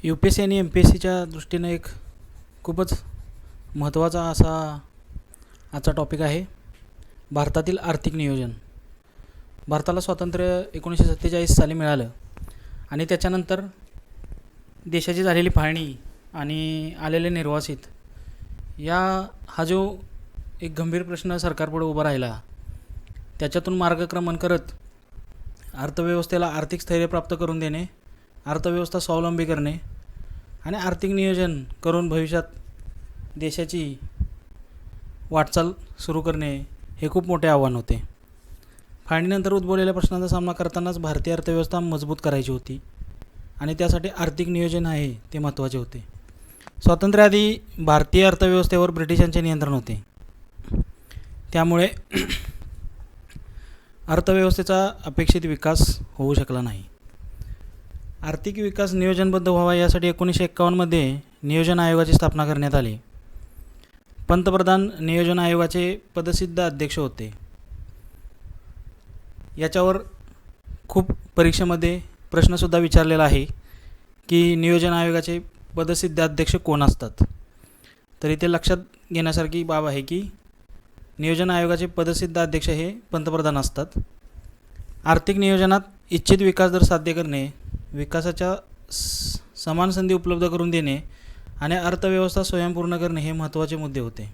UPSC आणि MPSCच्या दृष्टीने एक खूपच महत्त्वाचा असा आजचा टॉपिक आहे भारतातील आर्थिक नियोजन. भारताला स्वातंत्र्य 1947 साली मिळालं आणि त्याच्यानंतर देशाची झालेली फाळणी आणि आलेले निर्वासित हा जो एक गंभीर प्रश्न सरकारपुढे उभा राहिला, त्याच्यातून मार्गक्रमण करत अर्थव्यवस्थेला आर्थिक स्थैर्य प्राप्त करून देणे, अर्थव्यवस्था स्वावलंबी करणे आणि आर्थिक नियोजन करून भविष्यात देशाची वाटचाल सुरू करणे हे खूप मोठे आव्हान होते. फाळणीनंतर उद्भवलेल्या प्रश्नांचा सामना करतानाच भारतीय अर्थव्यवस्था मजबूत करायची होती आणि त्यासाठी आर्थिक नियोजन आहे ते महत्त्वाचे होते. स्वातंत्र्याआधी भारतीय अर्थव्यवस्थेवर ब्रिटिशांचे नियंत्रण होते, त्यामुळे अर्थव्यवस्थेचा अपेक्षित विकास होऊ शकला नाही. आर्थिक विकास नियोजनबद्ध व्हावा यासाठी 1951मध्ये नियोजन आयोगाची स्थापना करण्यात आली. पंतप्रधान नियोजन आयोगाचे पदसिद्ध अध्यक्ष होते. याच्यावर खूप परीक्षेमध्ये प्रश्नसुद्धा विचारलेला आहे की नियोजन आयोगाचे पदसिद्ध अध्यक्ष कोण असतात. तर इथे लक्षात घेण्यासारखी बाब आहे की नियोजन आयोगाचे पदसिद्ध अध्यक्ष हे पंतप्रधान असतात. आर्थिक नियोजनात इच्छित विकास दर साध्य करणे, विकासाच्या समान संधी उपलब्ध करून देणे आणि अर्थव्यवस्था स्वयंपूर्ण करणे हे महत्त्वाचे मुद्दे होते.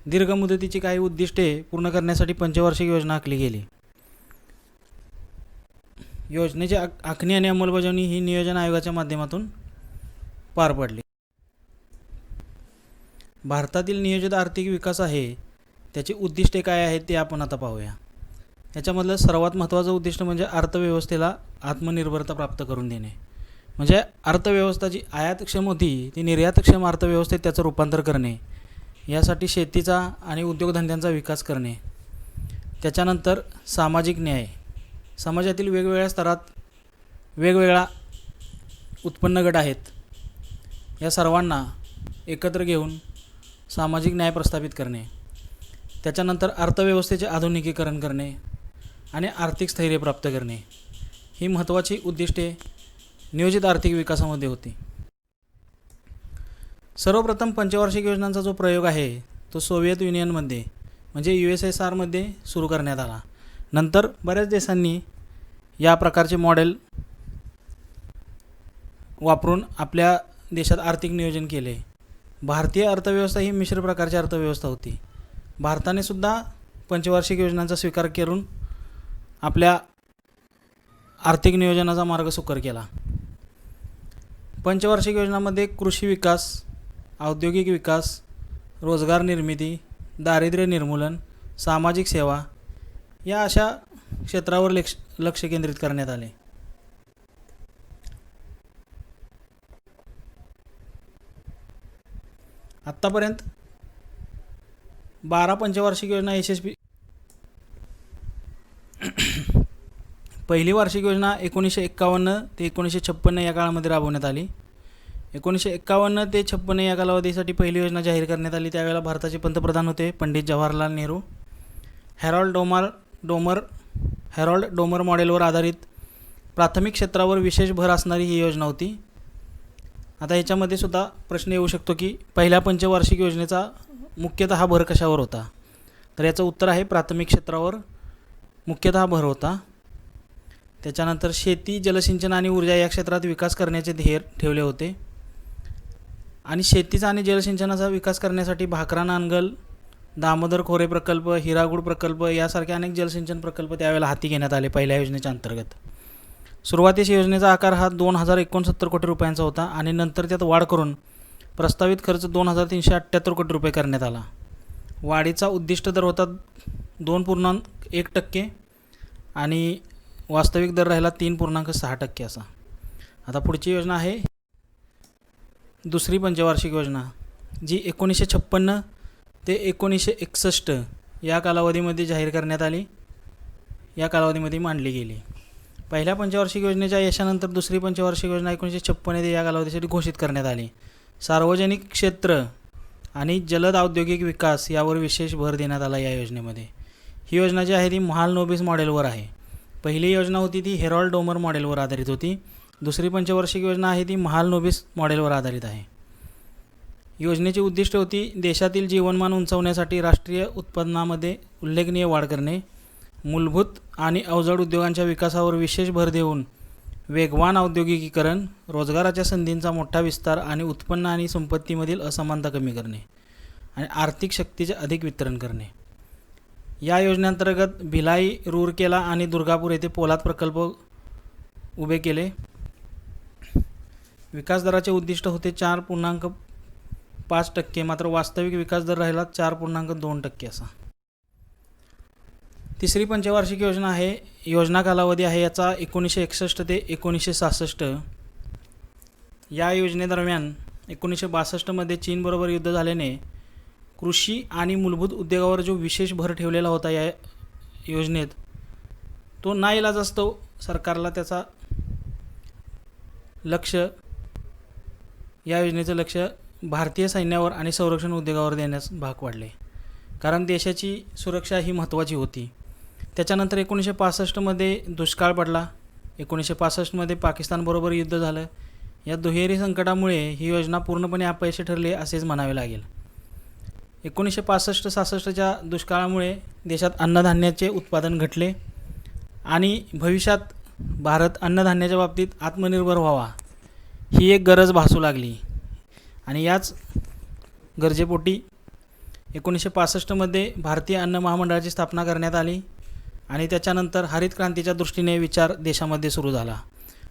दीर्घ मुदतीची काही उद्दिष्टे पूर्ण करण्यासाठी पंचवार्षिक योजना आखली गेली. योजनेची आखणी आणि अंमलबजावणी ही नियोजन आयोगाच्या माध्यमातून पार पडली. भारतातील नियोजित आर्थिक विकास आहे त्याची उद्दिष्टे काय आहेत ते आपण आता पाहूया. याच्यामधलं सर्वात महत्त्वाचं उद्दिष्ट म्हणजे अर्थव्यवस्थेला आत्मनिर्भरता प्राप्त करून देणे. म्हणजे अर्थव्यवस्था जी आयातक्षम होती ती निर्यातक्षम अर्थव्यवस्थेत त्याचं रूपांतर करणे, यासाठी शेतीचा आणि उद्योगधंद्यांचा विकास करणे. त्याच्यानंतर सामाजिक न्याय, समाजातील वेगवेगळ्या स्तरात वेगवेगळा उत्पन्न गट आहेत, या सर्वांना एकत्र घेऊन सामाजिक न्याय प्रस्थापित करणे. त्याच्यानंतर अर्थव्यवस्थेचे आधुनिकीकरण करणे आणि आर्थिक स्थैर्य प्राप्त करणे ही महत्त्वाची उद्दिष्टे नियोजित आर्थिक विकासामध्ये होती. सर्वप्रथम पंचवार्षिक योजनांचा जो प्रयोग आहे तो सोव्हिएत युनियनमध्ये म्हणजे USSR सुरू करण्यात आला. नंतर बऱ्याच देशांनी या प्रकारचे मॉडेल वापरून आपल्या देशात आर्थिक नियोजन केले. भारतीय अर्थव्यवस्था ही मिश्र प्रकारची अर्थव्यवस्था होती. भारताने सुद्धा पंचवार्षिक योजनांचा स्वीकार करून आपल्या आर्थिक नियोजनाचा मार्ग सुकर केला. पंचवार्षिक योजनांमध्ये कृषी विकास, औद्योगिक विकास, रोजगार निर्मिती, दारिद्र्य निर्मूलन, सामाजिक सेवा या अशा क्षेत्रावर लक्ष केंद्रित करण्यात आले. आत्तापर्यंत 12 पंचवार्षिक योजना यशस्वी. पहिली वार्षिक योजना 1951 ते 1956 या काळामध्ये राबवण्यात आली. 1951 ते 56 या कालावधीसाठी पहिली योजना जाहीर करण्यात आली. त्यावेळेला भारताचे पंतप्रधान होते पंडित जवाहरलाल नेहरू. हॅरॉल्ड डोमर मॉडेलवर आधारित प्राथमिक क्षेत्रावर विशेष भर असणारी ही योजना होती. आता याच्यामध्ये सुद्धा प्रश्न येऊ शकतो की पहिल्या पंचवार्षिक योजनेचा मुख्यतः भर कशावर होता. तर याचं उत्तर आहे प्राथमिक क्षेत्रावर मुख्यतः भर होता. त्याच्यानंतर शेती, जलसिंचन आणि ऊर्जा या क्षेत्रात विकास करण्याचे ध्येय ठेवले होते आणि शेतीचा आणि जलसिंचनाचा विकास करण्यासाठी भाकरा नांगल, दामोदर खोरे प्रकल्प, हिरागुड प्रकल्प यासारखे अनेक जलसिंचन प्रकल्प त्यावेळेला हाती घेण्यात आले पहिल्या योजनेच्या अंतर्गत. सुरुवातीस योजनेचा आकार हा 2069 कोटी रुपयांचा होता आणि नंतर त्यात वाढ करून प्रस्तावित खर्च 2378 कोटी रुपये करण्यात आला. वाढीचा उद्दिष्ट दर होता 2.1% आणि वास्तविक दर राहिला 3.6% असा. आता पुढची योजना आहे दुसरी पंचवार्षिक योजना, जी 1956 ते 1961 या कालावधीमध्ये जाहीर करण्यात आली, या कालावधीमध्ये मांडली गेली. पहिल्या पंचवार्षिक योजनेच्या यशानंतर दुसरी पंचवार्षिक योजना 1956 या कालावधीसाठी घोषित करण्यात आली. सार्वजनिक क्षेत्र आणि जलद औद्योगिक विकास यावर विशेष भर देण्यात आला या योजनेमध्ये. ही योजना जी आहे ती महालनोबिस मॉडेलवर आहे. पहिली योजना होती ती हेरॉल्ड डोमर मॉडेलवर आधारित होती दुसरी पंचवार्षिक योजना आहे ती महालनोबिस मॉडेलवर आधारित आहे. योजनेची उद्दिष्ट होती देशातील जीवनमान उंचावण्यासाठी राष्ट्रीय उत्पन्नामध्ये उल्लेखनीय वाढ करणे, मूलभूत आणि अवजड उद्योगांच्या विकासावर विशेष भर देऊन वेगवान औद्योगिकीकरण, रोजगाराच्या संधींचा मोठा विस्तार आणि उत्पन्न आणि संपत्तीमधील असमानता कमी करणे आणि आर्थिक शक्तीचे अधिक वितरण करणे. या योजनेअंतर्गत भिलाई, रूरकेला आणि दुर्गापूर येथे पोलाद प्रकल्प उभे केले. विकास दराचे उद्दिष्ट होते 4.5%, मात्र वास्तविक विकास दर राहिला 4.2% असा. तिसरी पंचवार्षिक योजना आहे. योजना कालावधी आहे याचा 1961 ते 1966. या योजनेदरम्यान 1962 चीनबरोबर युद्ध झाल्याने कृषी आणि मूलभूत उद्योगावर जो विशेष भर ठेवलेला होता या योजनेत, तो नाईलाजास्तव सरकारला त्याचा या योजनेचं लक्ष भारतीय सैन्यावर आणि संरक्षण उद्योगावर देण्यास भाग पाडले, कारण देशाची सुरक्षा ही महत्त्वाची होती. त्याच्यानंतर 1965 दुष्काळ पडला. 1965 पाकिस्तानबरोबर युद्ध झालं. या दुहेरी संकटामुळे ही योजना पूर्णपणे अपयशी ठरली असेच म्हणावे लागेल. 1965-66च्या दुष्काळामुळे देशात अन्नधान्याचे उत्पादन घटले आणि भविष्यात भारत अन्नधान्याच्या बाबतीत आत्मनिर्भर व्हावा ही एक गरज भासू लागली. आणि याच गरजेपोटी 1965 भारतीय अन्न महामंडळाची स्थापना करण्यात आली आणि त्याच्यानंतर हरित क्रांतीच्या दृष्टीने विचार देशामध्ये सुरू झाला.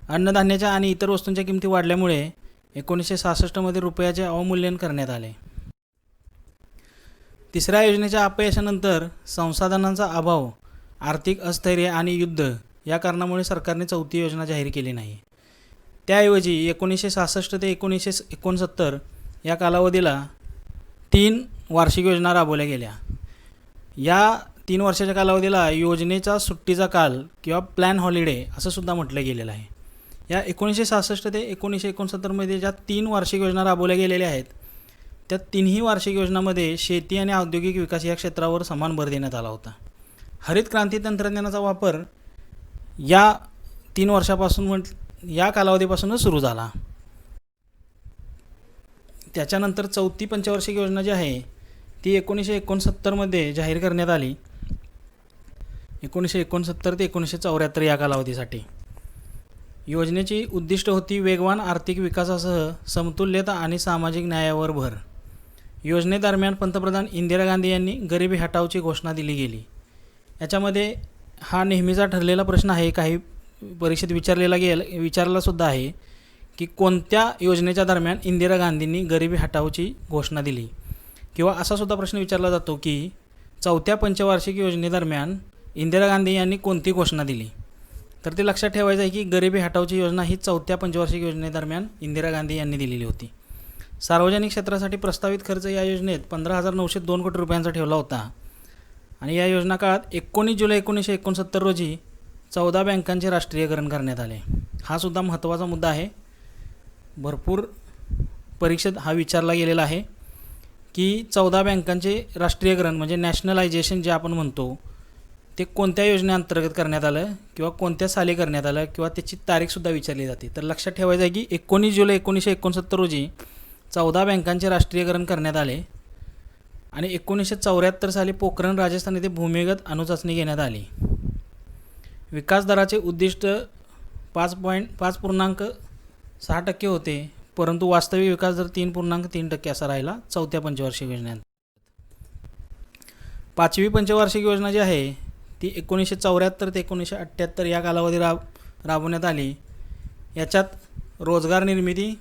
अन्नधान्याच्या आणि इतर वस्तूंच्या किमती वाढल्यामुळे 1966 रुपयाचे अवमूल्यन करण्यात आले. तिसऱ्या योजनेच्या अपयशानंतर संसाधनांचा अभाव, आर्थिक अस्थिर्य आणि युद्ध या कारणामुळे सरकारने चौथी योजना जाहीर केली नाही. त्याऐवजी 1966 ते 1969 या कालावधीला 3 वार्षिक योजना राबवल्या गेल्या. या 3 वर्षाच्या कालावधीला योजनेचा सुट्टीचा काल किंवा प्लॅन हॉलिडे असं सुद्धा म्हटलं गेलेलं आहे. या 1966 ते 1969 ज्या 3 वार्षिक योजना राबवल्या गेलेल्या आहेत, त्या तिन्ही वार्षिक योजनांमध्ये शेती आणि औद्योगिक विकास या क्षेत्रावर समान भर देण्यात आला होता. हरित क्रांती तंत्रज्ञानाचा वापर या 3 वर्षापासून या कालावधीपासूनच सुरू झाला. त्याच्यानंतर चौथी पंचवार्षिक योजना जी आहे ती 1969 जाहीर करण्यात आली. 1969 ते 1974 या कालावधीसाठी. योजनेची उद्दिष्ट होती वेगवान आर्थिक विकासासह समतुल्यता आणि सामाजिक न्यायावर भर. योजनेदरम्यान पंतप्रधान इंदिरा गांधी यांनी गरिबी हटावची घोषणा दिली गेली. याच्यामध्ये हा नेहमीचा ठरलेला प्रश्न आहे, काही परीक्षेत विचारला सुद्धा आहे की कोणत्या योजनेच्या दरम्यान इंदिरा गांधींनी गरिबी हटावची घोषणा दिली, किंवा असा सुद्धा प्रश्न विचारला जातो की चौथ्या पंचवार्षिक योजनेदरम्यान इंदिरा गांधी यांनी कोणती घोषणा दिली. तर ते लक्षात ठेवायचं आहे की गरिबी हटावची योजना ही चौथ्या पंचवार्षिक योजनेदरम्यान इंदिरा गांधी यांनी दिलेली होती. सार्वजनिक क्षेत्रासाठी प्रस्तावित खर्च या योजनेत 15,902 कोटी रुपयांचा ठेवला होता. आणि या योजना काळात 19 जुलै 1969 रोजी 14 बँकांचे राष्ट्रीयकरण करण्यात आले. हा सुद्धा महत्त्वाचा मुद्दा आहे. भरपूर परीक्षेत हा विचारला गेलेला आहे की 14 बँकांचे राष्ट्रीयकरण म्हणजे नॅशनलायझेशन जे आपण म्हणतो ते कोणत्या योजनेअंतर्गत करण्यात आलं किंवा कोणत्या साली करण्यात आलं किंवा त्याची तारीखसुद्धा विचारली जाते. तर लक्षात ठेवायचं आहे की 19 जुलै 1969 रोजी 14 बँकांचे राष्ट्रीयकरण करण्यात आले आणि 1974 साली पोखरण राजस्थान येथे भूमिगत अणुचाचणी घेण्यात आली. विकास दराचे उद्दिष्ट 5.6% होते, परंतु वास्तविक विकास दर 3.3% असा राहिला चौथ्या पंचवार्षिक योजनेत. पाचवी पंचवार्षिक योजना जी आहे ती 1974 ते 1978 या कालावधी राबवण्यात आली. याच्यात रोजगार निर्मिती,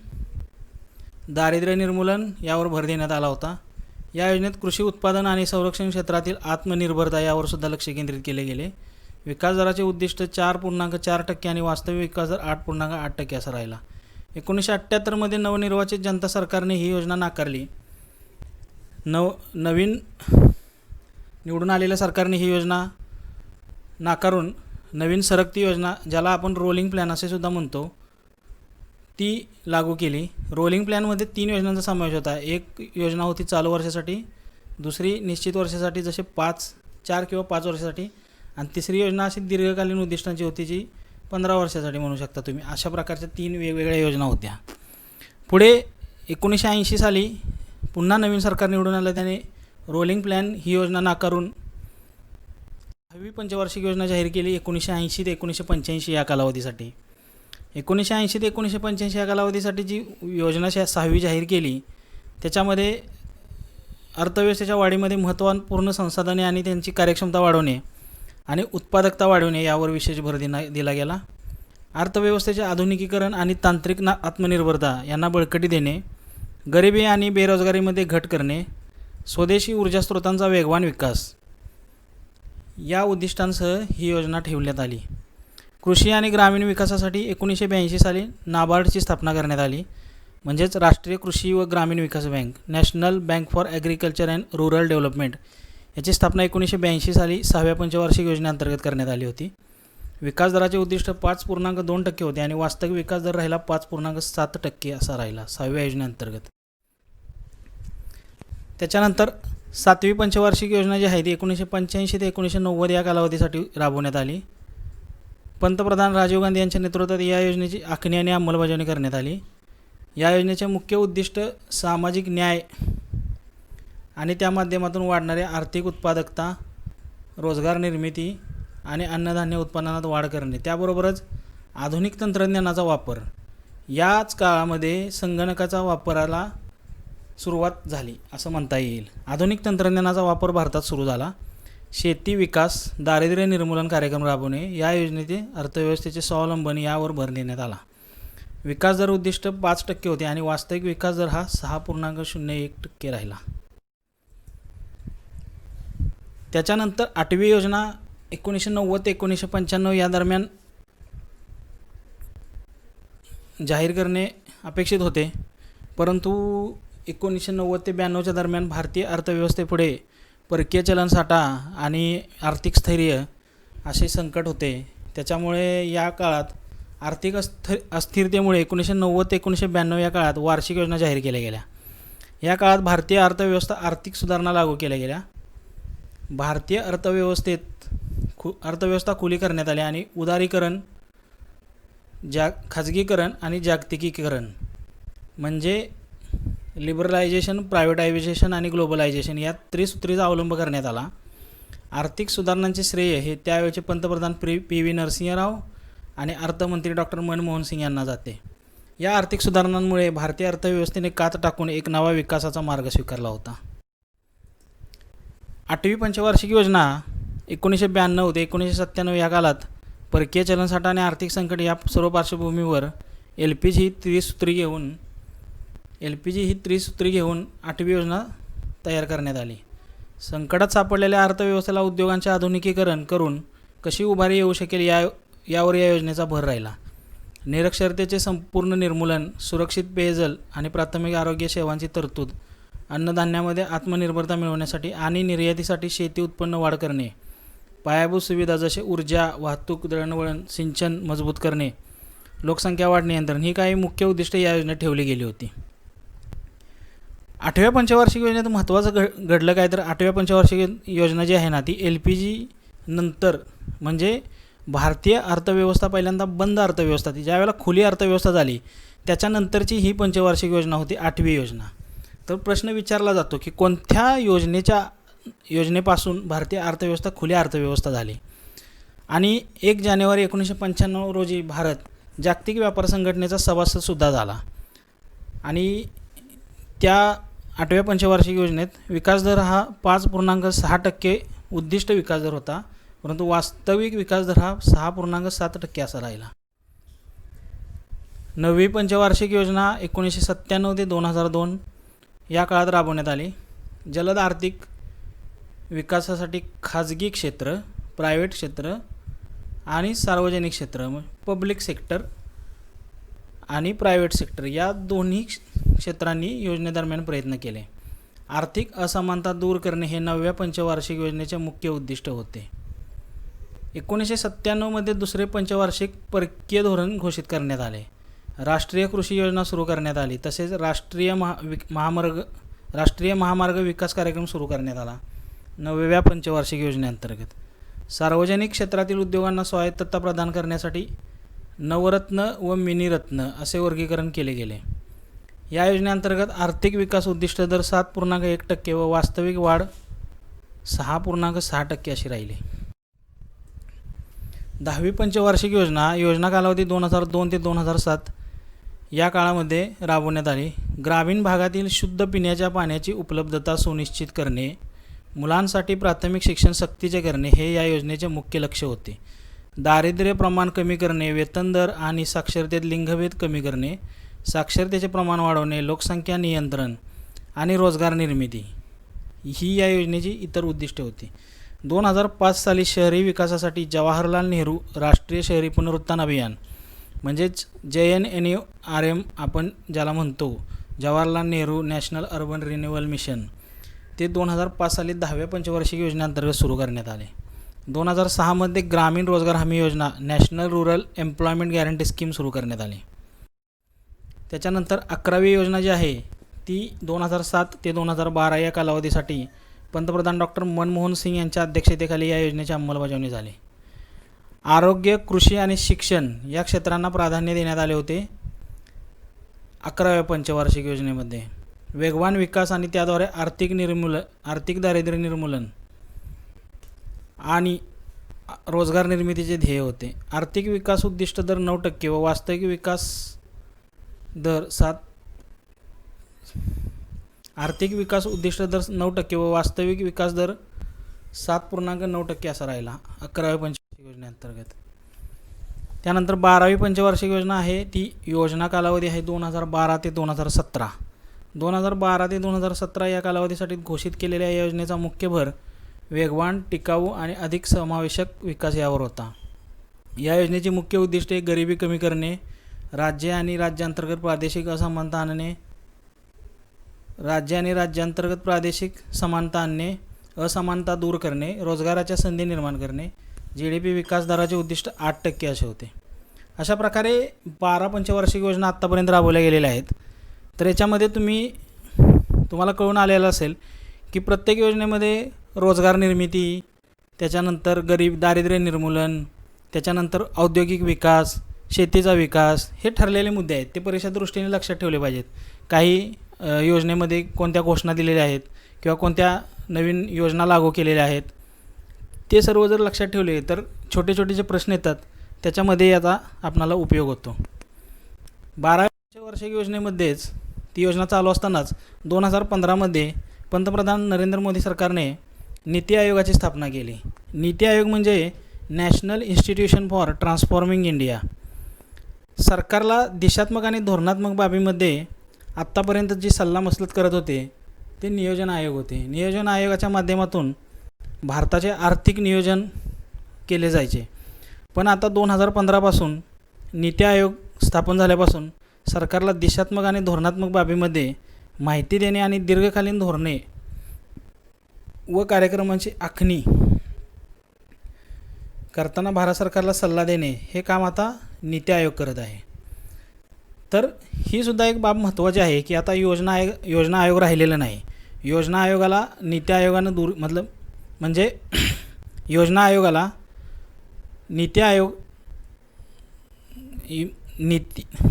दारिद्र्य निर्मूलन यावर भर देण्यात आला होता. या योजनेत कृषी उत्पादन आणि संरक्षण क्षेत्रातील आत्मनिर्भरता यावर सुद्धा लक्ष केंद्रित केले गेले. विकास दराचे उद्दिष्ट 4.4% आणि वास्तविक विकास दर 8.8% असा राहिला. 1978 नवनिर्वाचित जनता सरकारने ही योजना नाकारली. नवीन निवडून आलेल्या सरकारने ही योजना नाकारून नवीन सरकती योजना, ज्याला आपण रोलिंग प्लॅन असे सुद्धा म्हणतो, ती लागू केली. रोलिंग प्लॅनमध्ये 3 योजनांचा समावेश होता. एक योजना होती चालू वर्षासाठी, दुसरी निश्चित वर्षासाठी जसे 4 किंवा 5 वर्षासाठी, आणि तिसरी योजना अशी दीर्घकालीन उद्दिष्टांची होती जी 15 वर्षासाठी म्हणू शकता तुम्ही. अशा प्रकारच्या 3 वेगवेगळ्या योजना होत्या. पुढे 1980 साली पुन्हा नवीन सरकार निवडून आलं. त्याने रोलिंग प्लॅन ही योजना नाकारून 6वी पंचवार्षिक योजना जाहीर केली 1980 ते 1985 या कालावधीसाठी. 1980 ते 1985 या कालावधीसाठी जी योजना 6वी जाहीर केली त्याच्यामध्ये अर्थव्यवस्थेच्या वाढीमध्ये महत्त्वपूर्ण संसाधने आणि त्यांची कार्यक्षमता वाढवणे आणि उत्पादकता वाढवणे यावर विशेष भर दिला गेला. अर्थव्यवस्थेचे आधुनिकीकरण आणि तांत्रिक आत्मनिर्भरता यांना बळकटी देणे, गरिबी आणि बेरोजगारीमध्ये घट करणे, स्वदेशी ऊर्जा स्रोतांचा वेगवान विकास या उद्दिष्टांसह ही योजना ठेवण्यात आली. कृषी आणि ग्रामीण विकासासाठी 1982 साली नाबार्डची स्थापना करण्यात आली, म्हणजेच राष्ट्रीय कृषी व ग्रामीण विकास bank, national bank for agriculture and rural development याची स्थापना 1982 साली 6व्या पंचवार्षिक योजनेअंतर्गत करण्यात आली होती. विकास दराचे उद्दिष्ट 5.2% होते आणि वास्तविक विकास दर राहिला 5.7% असा राहिला 6व्या योजनेअंतर्गत. त्याच्यानंतर 7वी पंचवार्षिक योजना जी आहे ती 1985 ते 1990 या कालावधीसाठी राबवण्यात आली. पंतप्रधान राजीव गांधी यांच्या नेतृत्वात या योजनेची आखणी आणि अंमलबजावणी करण्यात आली. या योजनेचे मुख्य उद्दिष्ट सामाजिक न्याय आणि त्या माध्यमातून वाढणारी आर्थिक उत्पादकता, रोजगार निर्मिती आणि अन्नधान्य उत्पादनात वाढ करणे, त्याबरोबरच आधुनिक तंत्रज्ञानाचा वापर. याच काळामध्ये संगणकाचा वापराला सुरुवात झाली असं म्हणता येईल. आधुनिक तंत्रज्ञानाचा वापर भारतात सुरू झाला. शेती विकास, दारिद्र्य निर्मूलन कार्यक्रम राबवणे या योजनेचे अर्थव्यवस्थेचे स्वावलंबन यावर भर देण्यात आला. विकास दर उद्दिष्ट 5% होते आणि वास्तविक विकास दर हा 6.01% राहिला. त्याच्यानंतर 8वी योजना 1990 ते 1995 या दरम्यान जाहीर करणे अपेक्षित होते, परंतु 1990 ते 92च्या दरम्यान भारतीय अर्थव्यवस्थेपुढे परकीय चलनसाठा आणि आर्थिक स्थैर्य असे संकट होते. त्याच्यामुळे या काळात आर्थिक अस्थिरतेमुळे 1990 ते 1992 या काळात वार्षिक योजना जाहीर केल्या गेल्या. या काळात भारतीय अर्थव्यवस्था आर्थिक सुधारणा लागू केल्या गेल्या. भारतीय अर्थव्यवस्था खुली करण्यात आली आणि उदारीकरण, खाजगीकरण आणि जागतिकीकरण म्हणजे लिबरलायझेशन, प्रायव्हेटायझेशन आणि ग्लोबलायझेशन या त्रिसूत्रीचा अवलंब करण्यात आला. आर्थिक सुधारणांचे श्रेय हे त्यावेळचे पंतप्रधान PV नरसिंह राव आणि अर्थमंत्री डॉक्टर मनमोहन सिंग यांना जाते. या आर्थिक सुधारणांमुळे भारतीय अर्थव्यवस्थेने कात टाकून एक नवा विकासाचा मार्ग स्वीकारला होता. 8वी पंचवार्षिक योजना 1992 ते 1997 या काळात परकीय चलनसाठा आणि आर्थिक संकट या सर्व पार्श्वभूमीवर LPG ही त्रिसूत्री घेऊन 8वी योजना तयार करण्यात आली. संकटात सापडलेल्या अर्थव्यवस्थेला उद्योगांचे आधुनिकीकरण करून कशी उभारी येऊ शकेल यावर या योजनेचा भर राहिला. निरक्षरतेचे संपूर्ण निर्मूलन, सुरक्षित पेयजल आणि प्राथमिक आरोग्य सेवांची तरतूद, अन्नधान्यामध्ये आत्मनिर्भरता मिळवण्यासाठी आणि निर्यातीसाठी शेती उत्पन्न वाढ करणे, पायाभूत सुविधा जसे ऊर्जा, वाहतूक, दळणवळण, सिंचन मजबूत करणे, लोकसंख्या वाढ नियंत्रण ही काही मुख्य उद्दिष्टे या योजनेत ठेवली गेली होती. 8व्या पंचवार्षिक योजनेत महत्त्वाचं घडलं काय तर 8व्या पंचवार्षिक योजना जी आहे ना ती LPG नंतर म्हणजे भारतीय अर्थव्यवस्था पहिल्यांदा बंद अर्थव्यवस्था ती ज्यावेळेला खुली अर्थव्यवस्था झाली त्याच्यानंतरची ही पंचवार्षिक योजना होती 8वी योजना. तर प्रश्न विचारला जातो की कोणत्या योजनेपासून भारतीय अर्थव्यवस्था खुली अर्थव्यवस्था झाली. आणि 1 जानेवारी 1995 रोजी भारत जागतिक व्यापार संघटनेचा सभासदसुद्धा झाला. आणि त्या 8व्या पंचवार्षिक योजनेत विकास दर हा 5.6% उद्दिष्ट विकास दर होता, परंतु वास्तविक विकास दर हा 6.7% असा राहिला. 9वी पंचवार्षिक योजना 1997 ते 2002 या काळात राबवण्यात आली. जलद आर्थिक विकासासाठी खाजगी क्षेत्र, प्रायव्हेट क्षेत्र आणि सार्वजनिक क्षेत्र पब्लिक सेक्टर आणि प्रायव्हेट सेक्टर या दोन्ही क्षेत्रांनी योजनेदरम्यान प्रयत्न केले. आर्थिक असमानता दूर करणे हे 9व्या पंचवार्षिक योजनेचे मुख्य उद्दिष्ट होते. 1997 मध्ये दुसरे पंचवार्षिक परकीय धोरण घोषित करण्यात आले. राष्ट्रीय कृषी योजना सुरू करण्यात आली. तसेच राष्ट्रीय महामार्ग विकास कार्यक्रम सुरू करण्यात आला. 9व्या पंचवार्षिक योजनेअंतर्गत सार्वजनिक क्षेत्रातील उद्योगांना स्वायत्तता प्रदान करण्यासाठी नवरत्न व मिनीरत्न असे वर्गीकरण केले गेले. या योजनेअंतर्गत आर्थिक विकास उद्दिष्ट दर 7.1% व वास्तविक वाढ 6.6% अशी राहिली. 10वी पंचवार्षिक योजना कालावधी 2002 ते 2007 या काळामध्ये राबवण्यात आली. ग्रामीण भागातील शुद्ध पिण्याच्या पाण्याची उपलब्धता सुनिश्चित करणे, मुलांसाठी प्राथमिक शिक्षण सक्तीचे करणे हे या योजनेचे मुख्य लक्ष्य होते. दारिद्र्य प्रमाण कमी करणे, वेतन दर आणि साक्षरतेत लिंगभेद कमी करणे, साक्षरतेचे प्रमाण वाढवणे, लोकसंख्या नियंत्रण आणि रोजगार निर्मिती ही या योजनेची इतर उद्दिष्टे होती. 2005 साली शहरी विकासासाठी जवाहरलाल नेहरू राष्ट्रीय शहरी पुनरुत्थान अभियान म्हणजेच JNNURM आपण ज्याला म्हणतो, Jawaharlal Nehru national urban renewal mission, ते 2005 साली 10व्या पंचवार्षिक योजनेअंतर्गत सुरू करण्यात आले. 2006 मध्ये ग्रामीण रोजगार हमी योजना national rural employment guarantee scheme सुरू करण्यात आली. त्याच्यानंतर 11वी योजना जी आहे ती 2007 ते 2012 या कालावधीसाठी पंतप्रधान डॉक्टर मनमोहन सिंग यांच्या अध्यक्षतेखाली या योजनेची अंमलबजावणी झाली. आरोग्य, कृषी आणि शिक्षण या क्षेत्रांना प्राधान्य देण्यात आले होते. 11व्या पंचवार्षिक योजनेमध्ये वेगवान विकास आणि त्याद्वारे आर्थिक दारिद्र्य निर्मूलन आणि रोजगार निर्मितीचे ध्येय होते. आर्थिक विकास उद्दिष्ट दर 9% व वास्तविक विकास दर 7.9% असा राहिला 11व्या पंचवार्षिक योजनेअंतर्गत. त्यानंतर 12वी पंचवार्षिक योजना आहे ती योजना कालावधी आहे 2012 ते 2017. 2012 ते 2017 या कालावधीसाठी घोषित केलेल्या या योजनेचा मुख्य भर वेगवान, टिकाऊ आणि अधिक समावेशक विकास यावर होता. या योजनेची मुख्य उद्दिष्टे गरिबी कमी करणे, राज्य आणि राज्यांतर्गत प्रादेशिक समानता आणणे, असमानता दूर करणे, रोजगाराच्या संधी निर्माण करणे, GDP विकास दराचे उद्दिष्ट 8% असे होते. अशा प्रकारे 12 पंचवार्षिक योजना आत्तापर्यंत राबवल्या गेलेल्या आहेत. तर याच्यामध्ये तुम्हाला कळून आलेलं असेल की प्रत्येक योजनेमध्ये रोजगार निर्मिती, त्याच्यानंतर दारिद्र्य निर्मूलन, त्याच्यानंतर औद्योगिक विकास, शेतीचा विकास हे ठरलेले मुद्दे आहेत. ते परीक्षा दृष्टीने लक्षात ठेवले पाहिजेत. काही योजनेमध्ये कोणत्या घोषणा दिलेल्या आहेत किंवा कोणत्या नवीन योजना लागू केलेल्या आहेत ते सर्व जर लक्षात ठेवले तर छोटे छोटे जे प्रश्न येतात त्याच्यामध्ये याचा आपणाला उपयोग होतो. 12व्या पंचवार्षिक योजनेमध्येच ती योजना चालू असतानाच 2015 मध्ये पंतप्रधान नरेंद्र मोदी सरकारने नीती आयोगाची स्थापना केली. नीती आयोग म्हणजे national institution for transforming India. सरकारला दिशात्मक आणि धोरणात्मक बाबीमध्ये आत्तापर्यंत जी सल्लामसलत करत होते ते नियोजन आयोग होते. नियोजन आयोगाच्या माध्यमातून भारताचे आर्थिक नियोजन केले जायचे. पण आता 2015 पासून नीती आयोग स्थापन झाल्यापासून सरकारला दिशात्मक आणि धोरणात्मक बाबीमध्ये माहिती देणे आणि दीर्घकालीन धोरणे व कार्यक्रमांची आखणी करताना भारत सरकारला सल्ला देणे हे काम आता नीती आयोग करत आहे. तर ही सुद्धा एक बाब महत्त्वाची आहे की आता योजना आयोग राहिलेला नाही. योजना आयोगाला नीती आयोगानं म्हणजे योजना आयोगाला नीती आयोग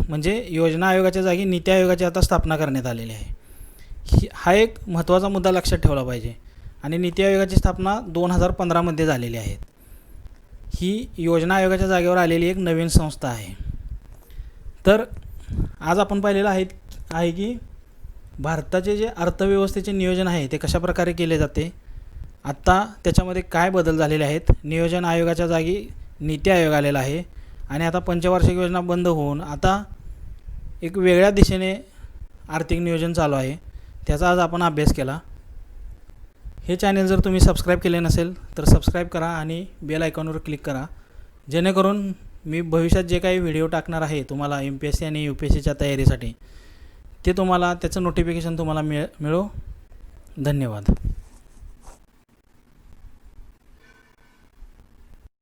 म्हणजे योजना आयोगाच्या जागी नीती आयोगाची आता स्थापना करण्यात आलेली आहे. हा एक महत्त्वाचा मुद्दा लक्षात ठेवला पाहिजे. आणि नीती आयोगाची स्थापना 2015 मध्ये झालेली आहे. ही योजना आयोगाच्या जागेवर आलेली एक नवीन संस्था आहे. तर आज आपण पाहिलेलं आहे की भारताचे जे अर्थव्यवस्थेचे नियोजन आहे ते कशा प्रकारे केले जाते. आत्ता त्याच्यामध्ये काय बदल झालेले आहेत. नियोजन आयोगाच्या जागी नीती आयोग आलेला आहे आणि आता पंचवार्षिक योजना बंद होऊन आता एक वेगळ्या दिशेने आर्थिक नियोजन चालू आहे. त्याचा आज आपण अभ्यास केला. हे चॅनल जर तुम्ही सबस्क्राईब केले नसेल तर सबस्क्राईब करा आणि बेल आयकॉनवर क्लिक करा, जेणेकरून मी भविष्यात जे काही व्हिडिओ टाकणार आहे तुम्हाला MPSC आणि UPSCच्या तयारीसाठी ते तुम्हाला त्याचं नोटिफिकेशन तुम्हाला मिळो. धन्यवाद.